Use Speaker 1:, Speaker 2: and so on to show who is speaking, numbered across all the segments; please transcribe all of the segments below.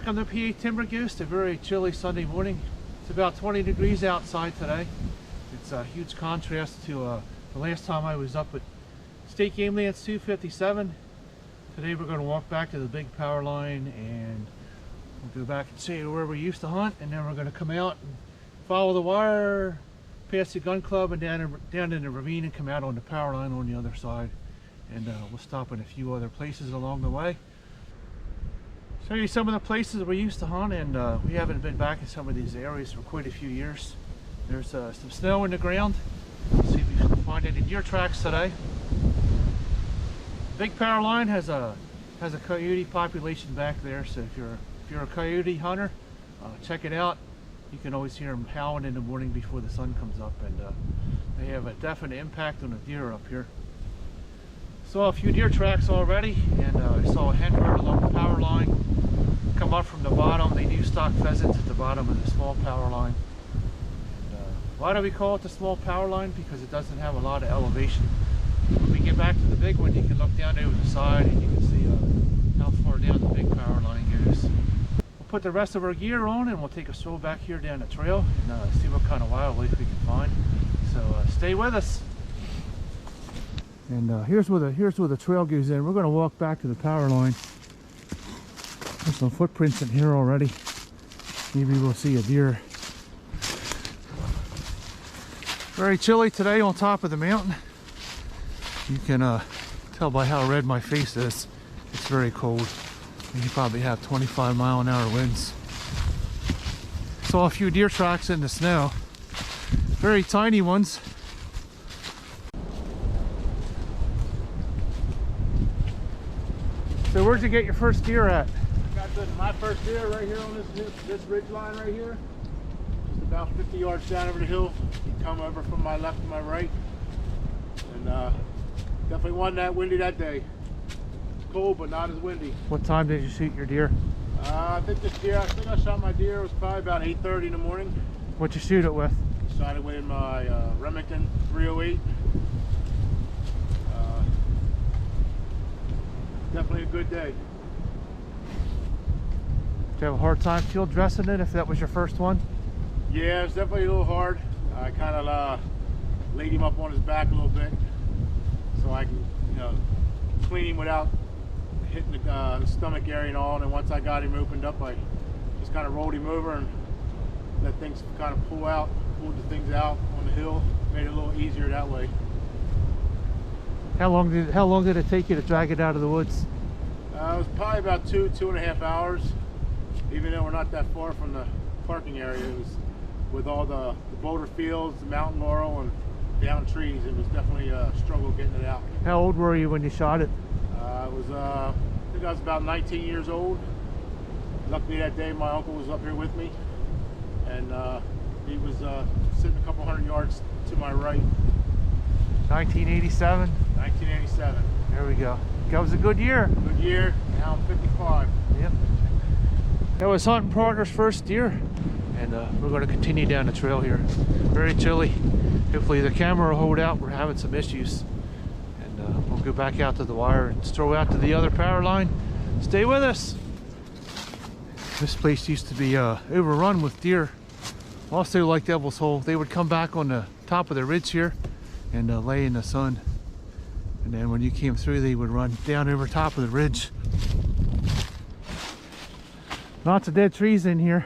Speaker 1: Welcome to PA Timber Goose, a very chilly Sunday morning. It's about 20 degrees outside today. It's a huge contrast to the last time I was up at State Game Lands 257. Today we're going to walk back to the big power line and we'll go back and see where we used to hunt, and then we're going to come out and follow the wire past the gun club and down in the ravine and come out on the power line on the other side. And we'll stop in a few other places along the way. Show you some of the places we used to hunt, and we haven't been back in some of these areas for quite a few years. There's some snow in the ground. Let's see if we can find any deer tracks today. Big power line has a coyote population back there, so if you're a coyote hunter, check it out. You can always hear them howling in the morning before the sun comes up, and they have a definite impact on the deer up here. Saw a few deer tracks already, and I saw a hen bird along the power line come up from the bottom. They do stock pheasants at the bottom of the small power line. And, why do we call it the small power line? Because it doesn't have a lot of elevation. When we get back to the big one, you can look down over the side and you can see how far down the big power line goes. We'll put the rest of our gear on and we'll take a stroll back here down the trail and see what kind of wildlife we can find. So stay with us. And here's where the trail goes in. We're going to walk back to the power line. There's some footprints in here already. Maybe we'll see a deer. Very chilly today on top of the mountain. You can tell by how red my face is. It's very cold. You probably have 25-mile-an-hour winds. Saw a few deer tracks in the snow. Very tiny ones. So where'd you get your first deer at?
Speaker 2: I got my first deer right here on this ridge line right here. Just about 50 yards down over the hill. He come over from my left to my right. And definitely wasn't that windy that day. It's cold, but not as windy.
Speaker 1: What time did you shoot your deer?
Speaker 2: I think I shot my deer. It was probably about 8:30 in the morning.
Speaker 1: What'd you shoot it with?
Speaker 2: Shot it with my Remington 308. Definitely a good day.
Speaker 1: Did you have a hard time field dressing it if that was your first one?
Speaker 2: Yeah, it's definitely a little hard. I kind of laid him up on his back a little bit so I can, clean him without hitting the stomach area and all. And then once I got him opened up, I just kind of rolled him over and let things kind of pulled the things out on the hill. Made it a little easier that way.
Speaker 1: How long did it take you to drag it out of the woods?
Speaker 2: It was probably about 2.5 hours. Even though we're not that far from the parking area, it was with all the boulder fields, the mountain laurel, and down trees. It was definitely a struggle getting it out.
Speaker 1: How old were you when you shot it?
Speaker 2: I think I was about 19 years old. Luckily that day my uncle was up here with me, and he was sitting a couple hundred yards to my right.
Speaker 1: 1987?
Speaker 2: 1987.
Speaker 1: There we go. That was a good year.
Speaker 2: Good year. Now I'm 55.
Speaker 1: Yep. That was hunting partner's first deer, and we're going to continue down the trail here. Very chilly. Hopefully the camera will hold out. We're having some issues, and we'll go back out to the wire and stroll out to the other power line. Stay with us. This place used to be overrun with deer. Also, like Devil's Hole, they would come back on the top of the ridge here and lay in the sun, and then when you came through they would run down over top of the ridge. Lots of dead trees in here,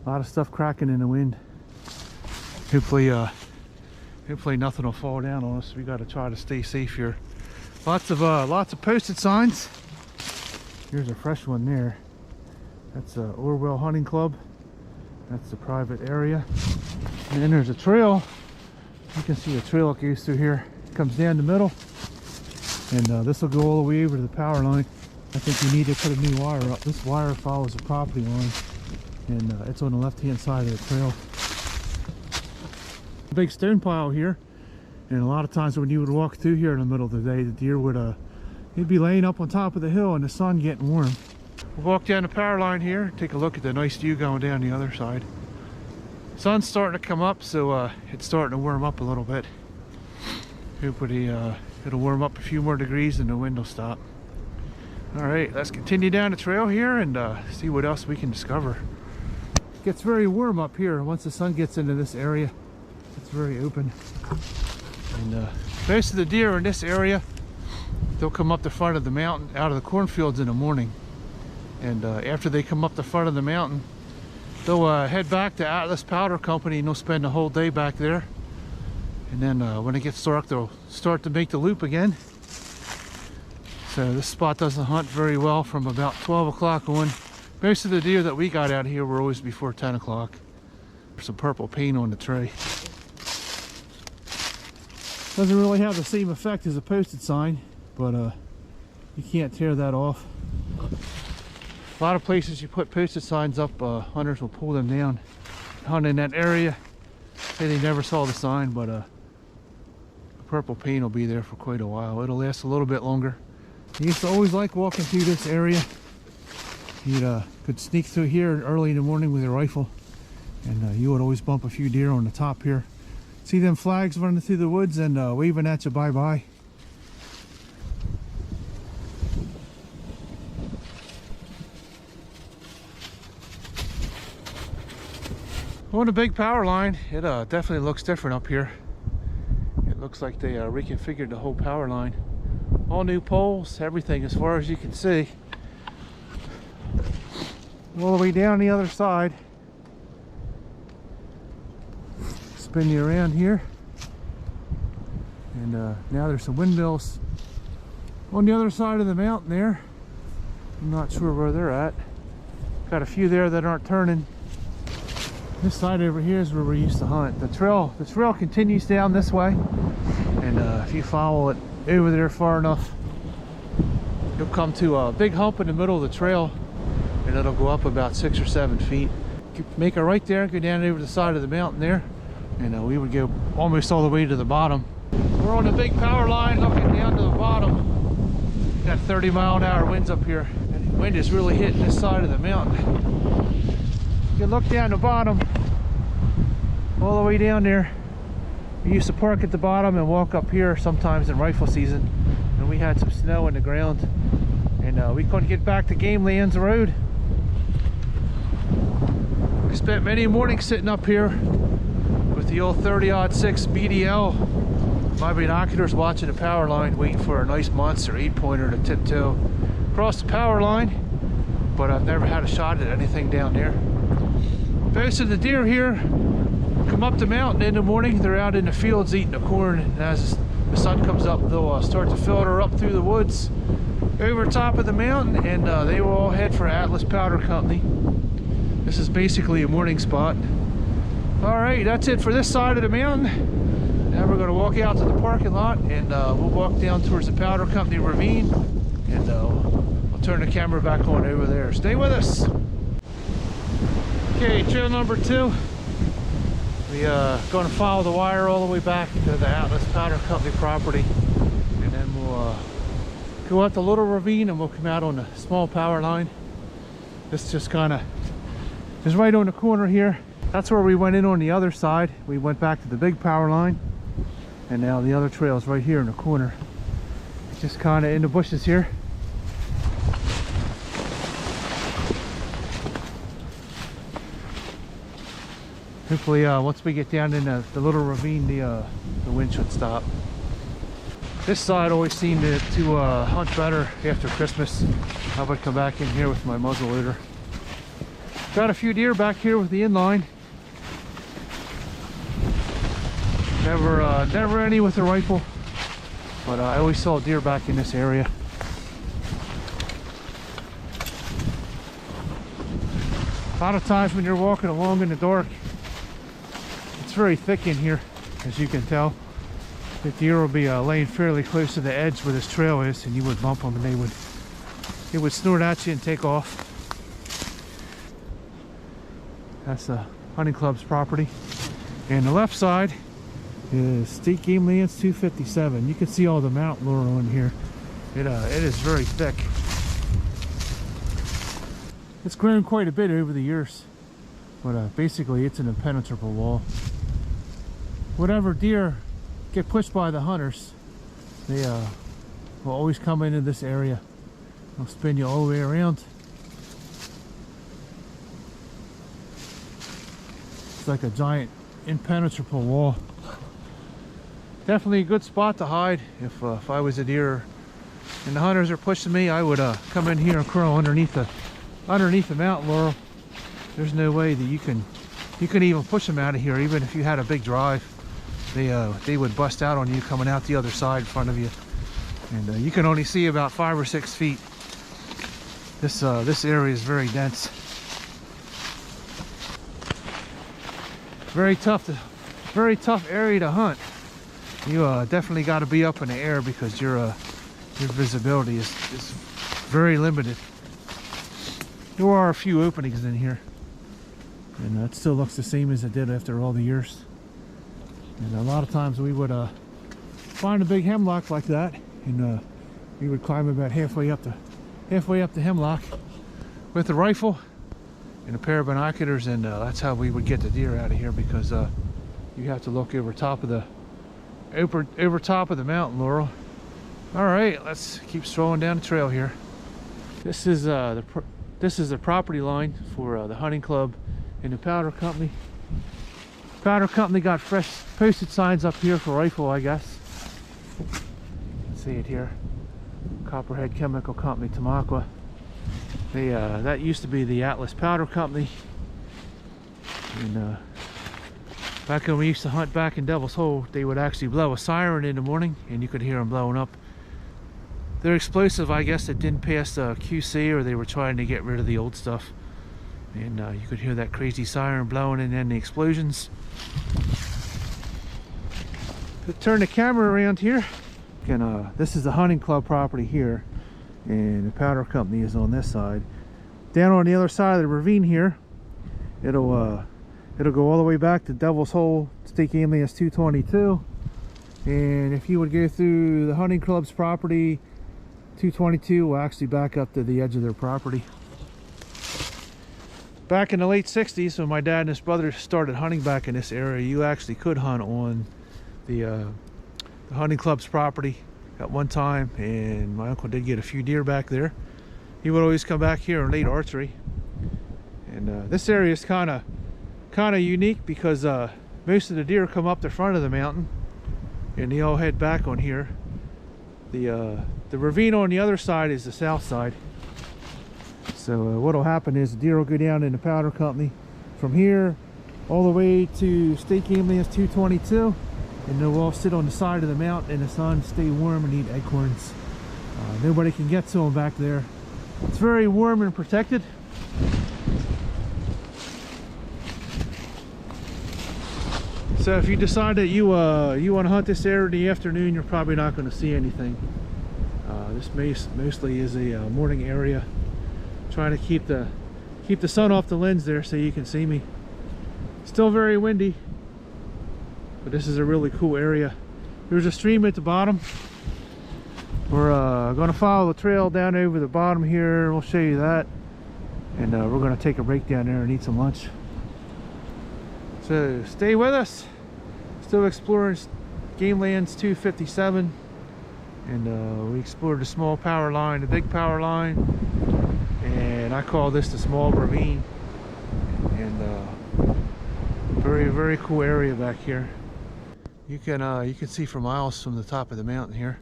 Speaker 1: a lot of stuff cracking in the wind. Hopefully nothing will fall down on us. We got to try to stay safe here. Lots of posted signs. Here's a fresh one there. That's Orwell Hunting Club. That's the private area, and then there's a trail. You can see a trail that goes through here. It comes down the middle, and this will go all the way over to the power line. I think we need to put a new wire up. This wire follows the property line, and it's on the left-hand side of the trail. A big stone pile here, and a lot of times when you would walk through here in the middle of the day, the deer would he'd be laying up on top of the hill in the sun getting warm. We'll walk down the power line here, take a look at the nice view going down the other side. Sun's starting to come up, so it's starting to warm up a little bit. Hopefully it'll warm up a few more degrees and the wind will stop. All right, let's continue down the trail here and see what else we can discover. It gets very warm up here. Once the sun gets into this area, it's very open. And most of the deer in this area, they'll come up the front of the mountain out of the cornfields in the morning. And after they come up the front of the mountain, they'll head back to Atlas Powder Company and they'll spend the whole day back there. And then when it gets dark, they'll start to make the loop again. So this spot doesn't hunt very well from about 12 o'clock on. Most of the deer that we got out here were always before 10 o'clock. There's some purple paint on the tray. Doesn't really have the same effect as a posted sign, but you can't tear that off. A lot of places you put posted signs up, hunters will pull them down. Hunt in that area, say they never saw the sign, but the purple paint will be there for quite a while. It'll last a little bit longer. I used to always like walking through this area. You could sneak through here early in the morning with your rifle, and you would always bump a few deer on the top here. See them flags running through the woods and waving at you bye-bye. On the big power line, it definitely looks different up here. It looks like they reconfigured the whole power line. All new poles, everything as far as you can see. All the way down the other side. Spin you around here. And now there's some windmills on the other side of the mountain there. I'm not sure where they're at. Got a few there that aren't turning. This side over here is where we used to hunt. The trail continues down this way, and if you follow it over there far enough, you'll come to a big hump in the middle of the trail, and it'll go up about 6 or 7 feet. You make a right there and go down over the side of the mountain there, and we would go almost all the way to the bottom. We're on the big power line looking down to the bottom. Got 30-mile-an-hour winds up here, and the wind is really hitting this side of the mountain. You look down the bottom, all the way down there. We used to park at the bottom and walk up here sometimes in rifle season, and we had some snow in the ground, and we couldn't get back to Game Lands Road. We spent many mornings sitting up here with the old 30-06 BDL, my binoculars, watching the power line, waiting for a nice monster 8-pointer to tiptoe across the power line, but I've never had a shot at anything down there. Most of the deer here come up the mountain in the morning. They're out in the fields eating the corn, and as the sun comes up, they'll start to filter up through the woods over top of the mountain, and they will all head for Atlas Powder Company. This is basically a morning spot. All right, that's it for this side of the mountain. Now we're going to walk out to the parking lot, and we'll walk down towards the Powder Company ravine, and I'll turn the camera back on over there. Stay with us. Okay, trail number 2. We're going to follow the wire all the way back to the Atlas Powder Company property, and then we'll go up the little ravine and we'll come out on the small power line. This just kind of is right on the corner here. That's where we went in on the other side. We went back to the big power line, and now the other trail is right here in the corner. It's just kind of in the bushes here. Hopefully once we get down in the little ravine, the wind should stop. This side always seemed to hunt better after Christmas. I would come back in here with my muzzle loader. Got a few deer back here with the inline. Never any with the rifle, but I always saw deer back in this area. A lot of times when you're walking along in the dark, it's very thick in here, as you can tell. The deer will be laying fairly close to the edge where this trail is, and you would bump them and they would snort at you and take off. That's the hunting club's property. And the left side is State Game Lands 257. You can see all the mountain laurel in here. It is very thick. It's grown quite a bit over the years, but basically it's an impenetrable wall. Whatever deer get pushed by the hunters, they will always come into this area I'll spin you all the way around. It's like a giant impenetrable wall. Definitely a good spot to hide. If I was a deer and the hunters are pushing me, I would come in here and crawl underneath the mountain laurel. There's no way that you can even push them out of here. Even if you had a big drive, they would bust out on you coming out the other side in front of you, and you can only see about 5 or 6 feet. This area is very dense. Very tough area to hunt. You definitely got to be up in the air because your visibility is very limited. There are a few openings in here, and it still looks the same as it did after all the years. And a lot of times we would find a big hemlock like that, and we would climb about halfway up the hemlock with a rifle and a pair of binoculars, and that's how we would get the deer out of here, because you have to look over top of the mountain laurel. All right, let's keep strolling down the trail here. This is the property line for the hunting club and the powder company. Powder company got fresh posted signs up here for rifle, I guess. Let's see it here. Copperhead Chemical Company, Tamaqua. That used to be the Atlas Powder Company. And back when we used to hunt back in Devil's Hole, they would actually blow a siren in the morning, and you could hear them blowing up. They're explosive, I guess. It didn't pass QC, or they were trying to get rid of the old stuff. And you could hear that crazy siren blowing, and then the explosions. Turn the camera around here. And this is the hunting club property here, and the powder company is on this side. Down on the other side of the ravine here, it'll go all the way back to Devil's Hole State Game Lands 222. And if you would go through the hunting club's property, 222 will actually back up to the edge of their property. Back in the late 60s, when my dad and his brother started hunting back in this area, you actually could hunt on the hunting club's property at one time, and my uncle did get a few deer back there. He would always come back here and lead archery. And this area is kind of unique because most of the deer come up the front of the mountain, and they all head back on here. The ravine on the other side is the south side. So what'll happen is the deer will go down in the powder company from here all the way to State Game Lands 222, and they'll all sit on the side of the mountain in the sun, stay warm, and eat acorns. Nobody can get to them back there. It's very warm and protected. So if you decide that you want to hunt this area in the afternoon, you're probably not going to see anything. This mostly is a morning area. Trying to keep the sun off the lens there so you can see me. Still very windy, but this is a really cool area. There's a stream at the bottom. We're going to follow the trail down over the bottom here. We'll show you that, and we're going to take a break down there and eat some lunch. So stay with us. Still exploring Game Lands 257, and we explored the small power line, the big power line, and I call this the small ravine. And very cool area back here. You can see for miles from the top of the mountain here.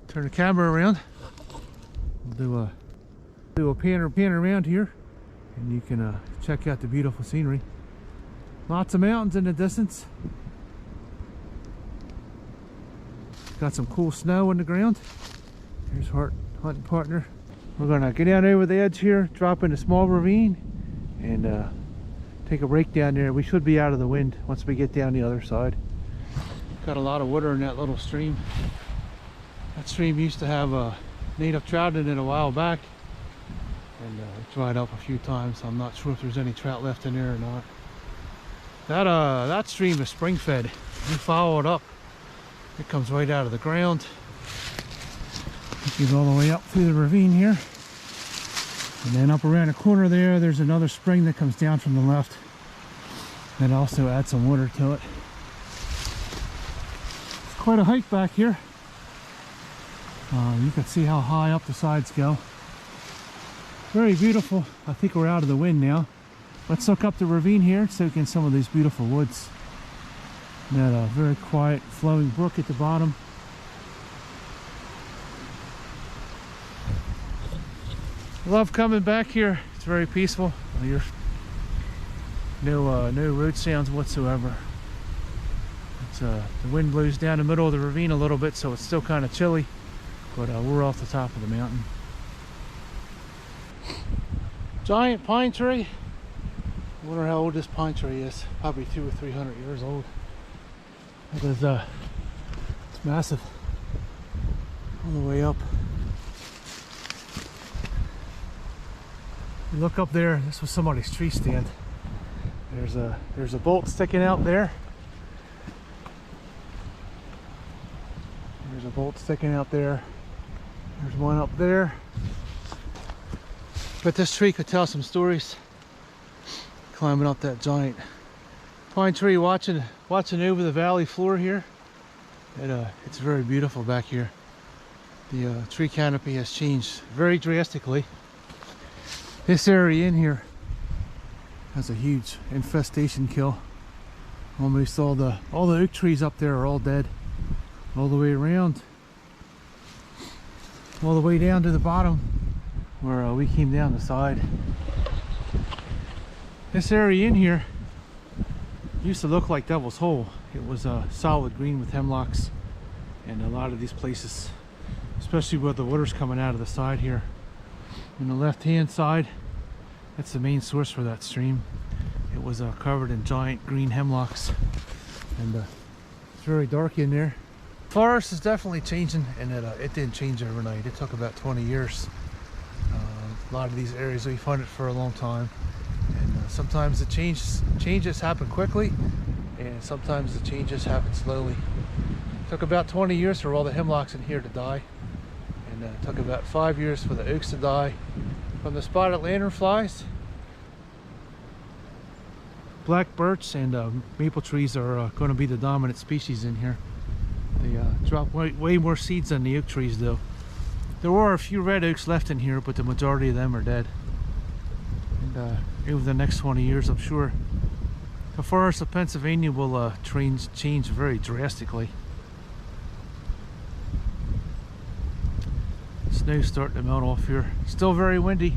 Speaker 1: Turn the camera around. We'll do a pan around here, and you can check out the beautiful scenery. Lots of mountains in the distance. Got some cool snow on the ground. Here's our hunting partner. We're gonna get down over the edge here, drop in a small ravine, and take a break down there. We should be out of the wind once we get down the other side. Got a lot of water in that little stream. That stream used to have native trout in it a while back, and it dried up a few times. I'm not sure if there's any trout left in there or not. That stream is spring fed. You follow it up, it comes right out of the ground. It goes all the way up through the ravine here, and then up around the corner there's another spring that comes down from the left that also adds some water to it. It's quite a hike back here. You can see how high up the sides go. Very beautiful. I think we're out of the wind now. Let's look up the ravine here and soak in some of these beautiful woods. And that very quiet flowing brook at the bottom. Love coming back here. It's very peaceful. No road sounds whatsoever. The wind blows down the middle of the ravine a little bit, so it's still kind of chilly, but we're off the top of the mountain. Giant pine tree. I wonder how old this pine tree is. Probably 200 or 300 years old. It is, it's massive. All the way up. You look up there, this was somebody's tree stand. There's a bolt sticking out there. There's a bolt sticking out there. There's one up there. But this tree could tell some stories. Climbing up that giant pine tree, watching over the valley floor here. It's very beautiful back here. The tree canopy has changed very drastically. This area in here has a huge infestation kill. Almost all the oak trees up there are all dead. All the way around, all the way down to the bottom where we came down the side. This area in here used to look like Devil's Hole. It was solid green with hemlocks, and a lot of these places, especially where the water's coming out of the side here. On the left hand side, that's the main source for that stream. It was covered in giant green hemlocks, and it's very dark in there. Forest is definitely changing, and it didn't change overnight. It took about 20 years. A lot of these areas we've hunted for a long time, and sometimes the changes happen quickly, and sometimes the changes happen slowly. It took about 20 years for all the hemlocks in here to die, and it took about 5 years for the oaks to die from the spotted lanternflies. Black birch and maple trees are going to be the dominant species in here. They drop way more seeds than the oak trees, though. There are a few red oaks left in here, but the majority of them are dead. And over the next 20 years, I'm sure the forests of Pennsylvania will change very drastically. Snow's starting to melt off here. Still very windy,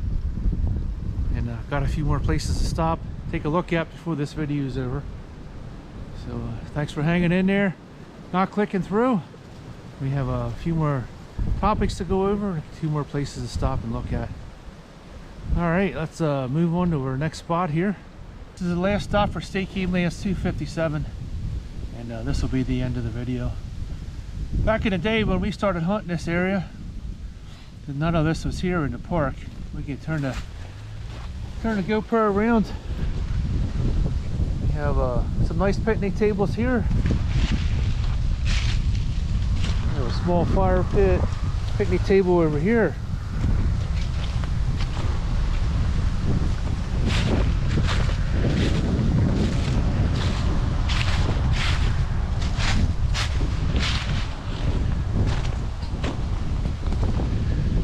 Speaker 1: and got a few more places to stop, take a look at before this video is over. So thanks for hanging in there. Not clicking through. We have a few more topics to go over and a few more places to stop and look at. Alright, let's move on to our next spot here. This is the last stop for State Game Lands 257, and this will be the end of the video. Back in the day when we started hunting this area, none of this was here in the park. We can turn the GoPro around. We have some nice picnic tables here. A small fire pit, picnic table over here.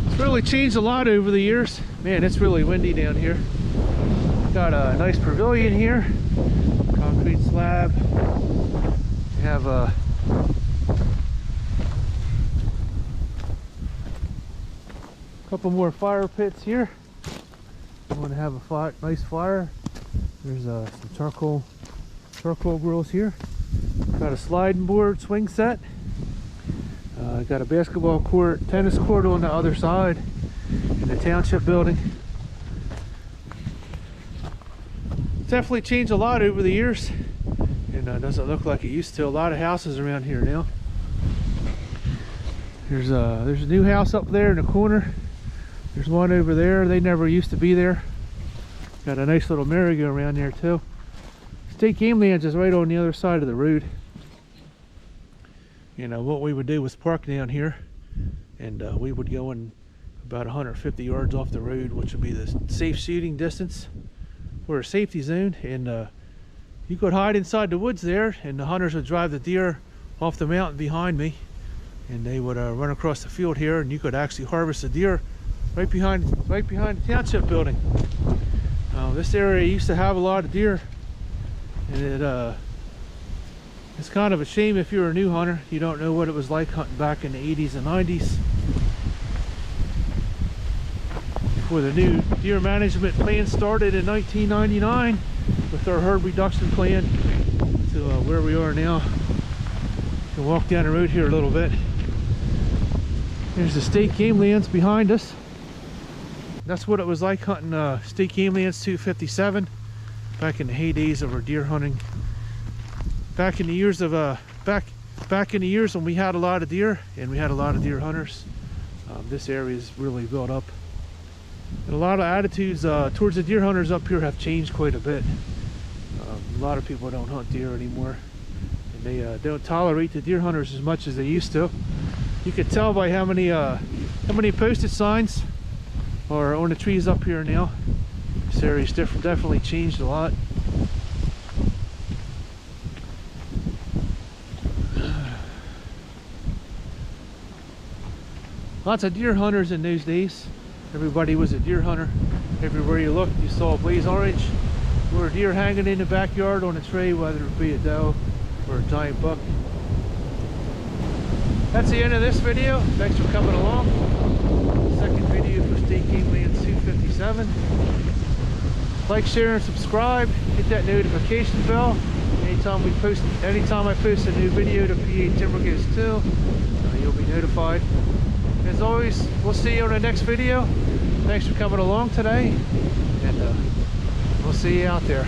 Speaker 1: It's really changed a lot over the years. Man, it's really windy down here. Got a nice pavilion here, concrete slab. We have a couple more fire pits here. I want to have a nice fire. There's some charcoal grills here. Got a sliding board swing set. Got a basketball court, tennis court on the other side in the township building. It's definitely changed a lot over the years, and doesn't look like it used to. A lot of houses around here now. There's a new house up there in the corner. There's one over there. They never used to be there. Got a nice little merry-go-round there too. State Game Lands is right on the other side of the road. You know, what we would do was park down here, and we would go in about 150 yards off the road, which would be the safe shooting distance for a safety zone, and you could hide inside the woods there, and the hunters would drive the deer off the mountain behind me, and they would run across the field here, and you could actually harvest the deer right behind the township building. This area used to have a lot of deer, and it's kind of a shame if you're a new hunter, you don't know what it was like hunting back in the 80s and 90s. Before the new deer management plan started in 1999 with our herd reduction plan to where we are now. You can walk down the road here a little bit. There's the state game lands behind us. That's what it was like hunting state game lands 257 back in the heydays of our deer hunting. Back in the years of back in the years when we had a lot of deer and we had a lot of deer hunters, this area is really built up. And a lot of attitudes towards the deer hunters up here have changed quite a bit. A lot of people don't hunt deer anymore, and they don't tolerate the deer hunters as much as they used to. You can tell by how many posted signs are on the trees up here now. This area's definitely changed a lot. Lots of deer hunters in those days. Everybody was a deer hunter. Everywhere you looked, you saw a blaze orange or a deer hanging in the backyard on a tray, whether it be a doe or a giant buck. That's the end of this video. Thanks for coming along. Second video for State Game Lands 257. Like, share, and subscribe. Hit that notification bell. Anytime I post a new video to PA Timber Goes 2, you'll be notified. As always, we'll see you on the next video. Thanks for coming along today, and we'll see you out there.